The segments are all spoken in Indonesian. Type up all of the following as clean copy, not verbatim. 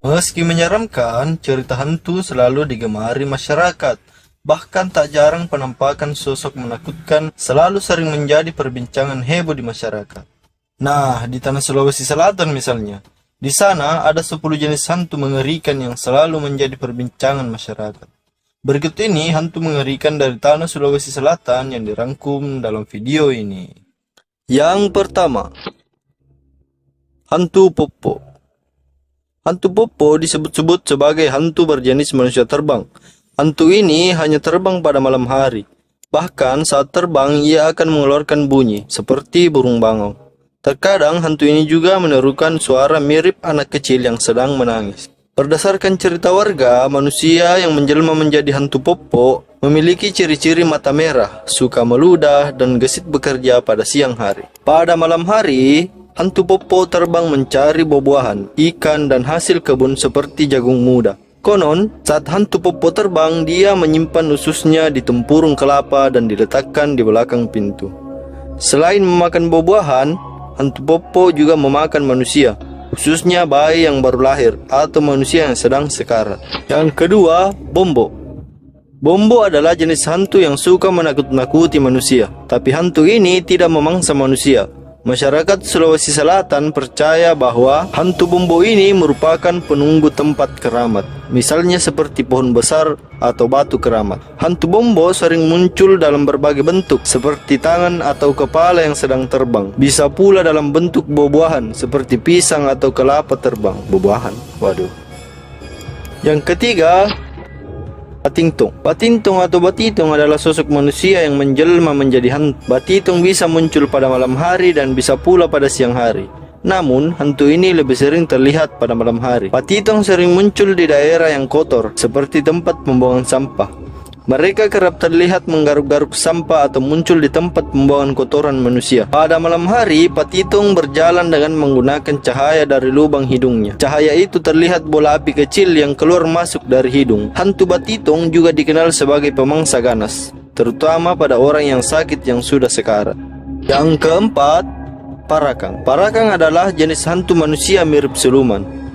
Meski menyeramkan, cerita hantu selalu digemari masyarakat. Bahkan tak jarang penampakan sosok menakutkan selalu sering menjadi perbincangan heboh di masyarakat. Nah, di tanah Sulawesi Selatan misalnya, di sana ada 10 jenis hantu mengerikan yang selalu menjadi perbincangan masyarakat. Berikut ini hantu mengerikan dari tanah Sulawesi Selatan yang dirangkum dalam video ini. Yang pertama, hantu Popo. Hantu Popo disebut-sebut sebagai hantu berjenis manusia terbang. Hantu ini hanya terbang pada malam hari. Bahkan saat terbang ia akan mengeluarkan bunyi seperti burung bangau. Terkadang hantu ini juga menirukan suara mirip anak kecil yang sedang menangis. Berdasarkan cerita warga, manusia yang menjelma menjadi hantu Popo memiliki ciri-ciri mata merah, suka meludah, dan gesit bekerja pada siang hari. Pada malam hari, hantu Popo terbang mencari buah-buahan, ikan, dan hasil kebun seperti jagung muda. Konon, saat hantu Popo terbang, dia menyimpan ususnya di tempurung kelapa dan diletakkan di belakang pintu. Selain memakan buah-buahan, hantu Popo juga memakan manusia, khususnya bayi yang baru lahir atau manusia yang sedang sekarat. Yang kedua, Bombo. Bombo adalah jenis hantu yang suka menakut-nakuti manusia, tapi hantu ini tidak memangsa manusia. Masyarakat Sulawesi Selatan percaya bahwa hantu Bombo ini merupakan penunggu tempat keramat, misalnya seperti pohon besar atau batu keramat. Hantu Bombo sering muncul dalam berbagai bentuk, seperti tangan atau kepala yang sedang terbang. Bisa pula dalam bentuk buah-buahan, seperti pisang atau kelapa terbang. Buah-buahan, waduh. Yang ketiga, Batintong. Batintong atau Batitong adalah sosok manusia yang menjelma menjadi hantu. Batitong bisa muncul pada malam hari dan bisa pula pada siang hari. Namun, hantu ini lebih sering terlihat pada malam hari. Batitong sering muncul di daerah yang kotor, seperti tempat pembuangan sampah. Mereka kerap terlihat menggaruk-garuk sampah atau muncul di tempat pembuangan kotoran manusia. Pada malam hari, Batitong berjalan dengan menggunakan cahaya dari lubang hidungnya. Cahaya itu terlihat bola api kecil yang keluar masuk dari hidung. Hantu Batitong juga dikenal sebagai pemangsa ganas, terutama pada orang yang sakit yang sudah sekarat. Yang keempat, Parakang. Parakang adalah jenis hantu manusia mirip siluman.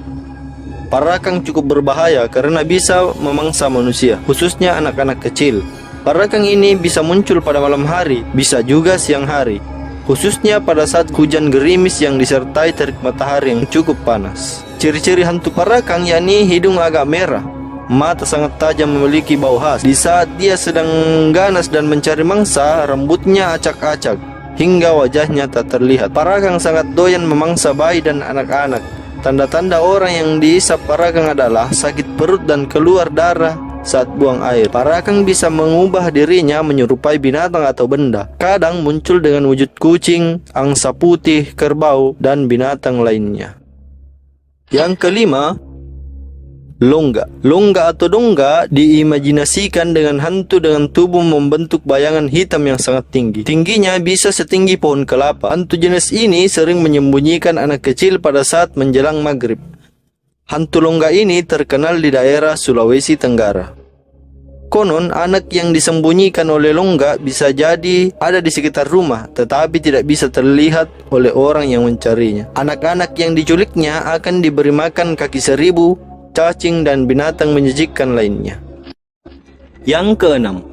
Parakang cukup berbahaya karena bisa memangsa manusia, khususnya anak-anak kecil. Parakang ini bisa muncul pada malam hari, bisa juga siang hari, khususnya pada saat hujan gerimis yang disertai terik matahari yang cukup panas. Ciri-ciri hantu Parakang yakni hidung agak merah, mata sangat tajam memiliki bau khas. Di saat dia sedang ganas dan mencari mangsa, rambutnya acak-acak hingga wajahnya tak terlihat. Parakang sangat doyan memangsa bayi dan anak-anak. Tanda-tanda orang yang dihisap Parakang adalah sakit perut dan keluar darah saat buang air. Parakang bisa mengubah dirinya menyerupai binatang atau benda. Kadang muncul dengan wujud kucing, angsa putih, kerbau, dan binatang lainnya. Yang kelima, Longga. Longga atau Dongga diimajinasikan dengan hantu dengan tubuh membentuk bayangan hitam yang sangat tinggi. Tingginya bisa setinggi pohon kelapa. Hantu jenis ini sering menyembunyikan anak kecil pada saat menjelang maghrib. Hantu Longga ini terkenal di daerah Sulawesi Tenggara. Konon, anak yang disembunyikan oleh Longga bisa jadi ada di sekitar rumah, tetapi tidak bisa terlihat oleh orang yang mencarinya. Anak-anak yang diculiknya akan diberi makan kaki seribu, cacing, dan binatang menjijikkan lainnya. Yang keenam,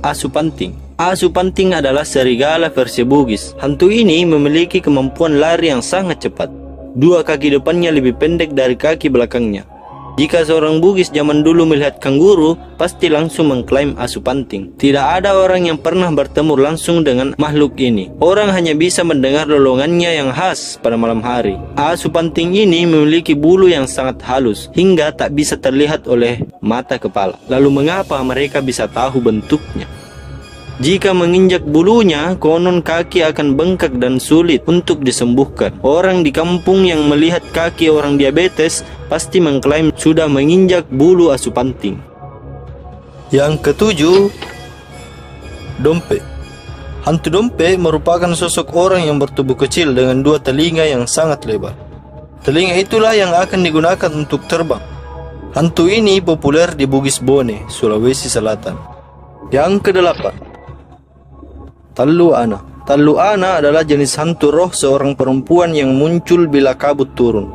Asu Panting. Asu Panting adalah serigala versi Bugis. Hantu ini memiliki kemampuan lari yang sangat cepat. Dua kaki depannya lebih pendek dari kaki belakangnya. Jika seorang Bugis zaman dulu melihat kanguru, pasti langsung mengklaim Asu Panting. Tidak ada orang yang pernah bertemu langsung dengan makhluk ini. Orang hanya bisa mendengar lolongannya yang khas pada malam hari. Asu Panting ini memiliki bulu yang sangat halus, hingga tak bisa terlihat oleh mata kepala. Lalu mengapa mereka bisa tahu bentuknya? Jika menginjak bulunya, konon kaki akan bengkak dan sulit untuk disembuhkan. Orang di kampung yang melihat kaki orang diabetes pasti mengklaim sudah menginjak bulu Asu Panting. Yang ketujuh, Dompe. Hantu Dompe merupakan sosok orang yang bertubuh kecil dengan dua telinga yang sangat lebar. Telinga itulah yang akan digunakan untuk terbang. Hantu ini populer di Bugis Bone, Sulawesi Selatan. Yang kedelapan, Tallu Ana. Tallu Ana adalah jenis hantu roh seorang perempuan yang muncul bila kabut turun.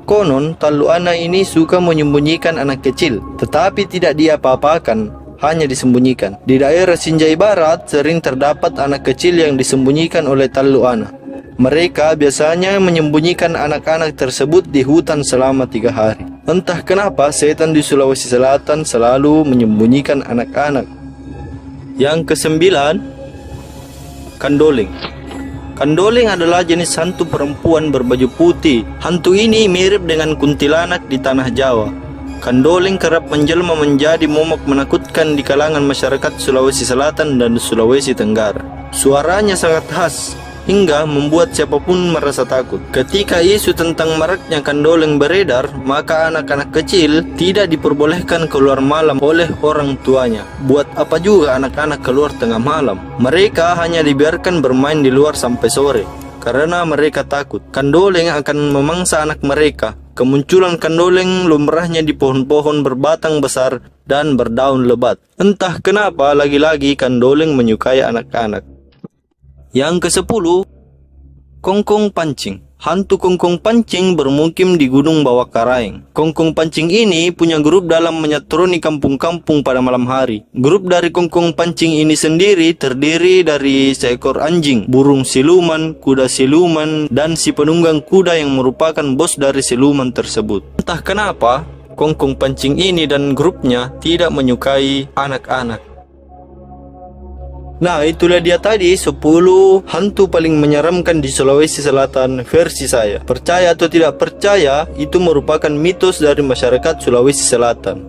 Konon, Talluana ini suka menyembunyikan anak kecil, tetapi tidak diapa-apakan, hanya disembunyikan. Di daerah Sinjai Barat, sering terdapat anak kecil yang disembunyikan oleh Talluana. Mereka biasanya menyembunyikan anak-anak tersebut di hutan selama 3 hari. Entah kenapa, setan di Sulawesi Selatan selalu menyembunyikan anak-anak. Yang kesembilan, Kandoling. Kandoling adalah jenis hantu perempuan berbaju putih. Hantu ini mirip dengan kuntilanak di tanah Jawa. Kandoling kerap menjelma menjadi momok menakutkan di kalangan masyarakat Sulawesi Selatan dan Sulawesi Tenggara. Suaranya sangat khas, hingga membuat siapapun merasa takut. Ketika isu tentang maraknya Kandoling beredar, maka anak-anak kecil tidak diperbolehkan keluar malam oleh orang tuanya. Buat apa juga anak-anak keluar tengah malam? Mereka hanya dibiarkan bermain di luar sampai sore, karena mereka takut Kandoling akan memangsa anak mereka. Kemunculan Kandoling lumrahnya di pohon-pohon berbatang besar dan berdaun lebat. Entah kenapa lagi-lagi Kandoling menyukai anak-anak. Yang ke-10, Kongkong Pancing. Hantu Kongkong Pancing bermukim di Gunung Bawah Karaeng. Kongkong Pancing ini punya grup dalam menyatroni kampung-kampung pada malam hari. Grup dari Kongkong Pancing ini sendiri terdiri dari seekor anjing, burung siluman, kuda siluman, dan si penunggang kuda yang merupakan bos dari siluman tersebut. Entah kenapa, Kongkong Pancing ini dan grupnya tidak menyukai anak-anak. Nah, itulah dia tadi 10 hantu paling menyeramkan di Sulawesi Selatan versi saya. Percaya atau tidak percaya, itu merupakan mitos dari masyarakat Sulawesi Selatan.